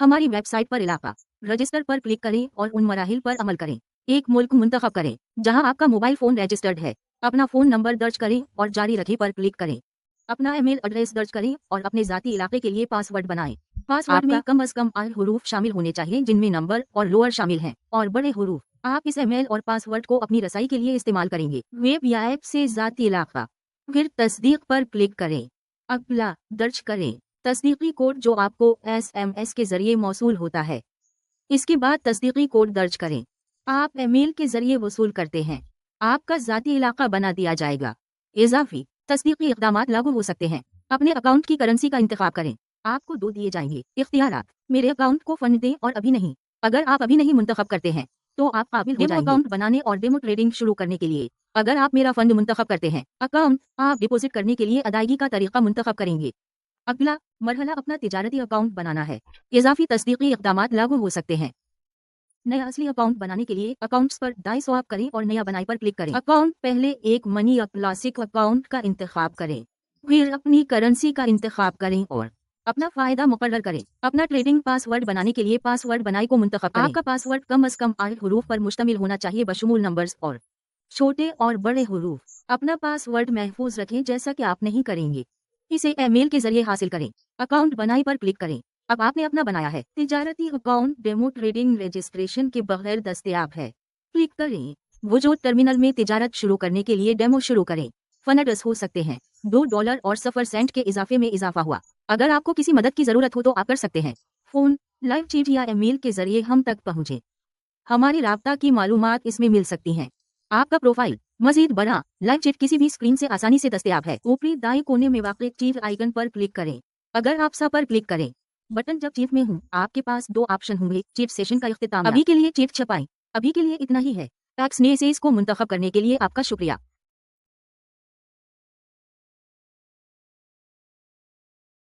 हमारी वेबसाइट पर इलाका रजिस्टर पर क्लिक करें और उन मराहिल पर अमल करें। एक मुल्क मुंतखब करें जहां आपका मोबाइल फोन रजिस्टर्ड है। अपना फोन नंबर दर्ज करें और जारी रखें पर क्लिक करें। अपना ईमेल एड्रेस दर्ज करें और अपने जाती इलाके के लिए पासवर्ड बनाएं। पासवर्ड में कम से कम 8 हुरूफ शामिल होने चाहिए जिनमें नंबर और लोअर शामिल हैं और बड़े हुरूफ। आप इस ईमेल और पासवर्ड को अपनी रसाई के लिए इस्तेमाल करेंगे। वेब या ऐप से जाती इलाका, फिर तस्दीक पर क्लिक करें। अगला दर्ज करें तस्दीकी कोड जो आपको SMS के जरिए मौसूल होता है। इसके बाद तस्दीकी कोड दर्ज करें। आप ईमेल के जरिए वसूल करते हैं, आपका जाती इलाका बना दिया जाएगा। इजाफी तस्दीकी इक़दामात लागू हो सकते हैं। अपने अकाउंट की करेंसी का इंतखाब करें। आपको 2 दिए जाएंगे इख्तियारात। मेरे अकाउंट को फंड दें और अभी नहीं। अगर आप अभी नहीं मुंतखब करते हैं तो आप काबिल हो जाएंगे अकाउंट बनाने और डेमो ट्रेडिंग शुरू करने के लिए। अगर आप मेरा फंड मुंतखब करते हैं, अकाउंट आप डिपॉजिट करने के लिए अदायगी का तरीका मुंतखब करेंगे। अगला मरहला अपना तिजारती अकाउंट बनाना है। इजाफी तस्दीकी इक़दामात लागू हो सकते हैं। नया असली अकाउंट बनाने के लिए अकाउंट्स पर दाएं स्वाइप करें और नया बनाई पर क्लिक करें। अकाउंट पहले एक मनी या क्लासिक अकाउंट का इंतखाब करें, फिर अपनी करेंसी का इंतखाब करें और अपना फायदा मुकर्रर करें। अपना ट्रेडिंग पासवर्ड बनाने के लिए पासवर्ड बनाई को मुंतखब करें। आपका पासवर्ड कम से कम 8 हुरूफ पर मुश्तमिल होना चाहिए बशमूल नंबर्स और छोटे और बड़े हुरूफ। अपना पासवर्ड महफूज रखें जैसा कि आप नहीं करेंगे। इसे ईमेल के जरिए हासिल करें। अकाउंट बनाई पर क्लिक करें। अब आपने अपना बनाया है तिजारती अकाउंट डेमो ट्रेडिंग रजिस्ट्रेशन के बगैर दस्तयाब है। क्लिक करें। वजूद टर्मिनल में तिजारत शुरू करने के लिए डेमो शुरू करें। फंड्स हो सकते हैं। $2 और 0 सेंट के इजाफे में इजाफा हुआ। अगर आपको किसी मदद की जरूरत हो तो आप कर सकते हैं। फोन, लाइव चैट या ईमेल के जरिए हम तक पहुँचे। हमारी राब्ता की मालूमात इसमें मिल सकती हैं। आपका प्रोफाइल मजीद बड़ा लाइव चैट किसी भी स्क्रीन से आसानी से दस्तयाब है। ऊपरी दाएं कोने में वाक़ चीफ आइकन पर क्लिक करें। अगर आप सा पर क्लिक करें बटन जब चीफ में हूँ, आपके पास 2 ऑप्शन होंगे। चीफ सेशन का इख्तिताम। अभी के लिए चीफ छपाएं। अभी के लिए इतना ही है। टैक्स नेसेस को मुंतखब करने के लिए आपका शुक्रिया।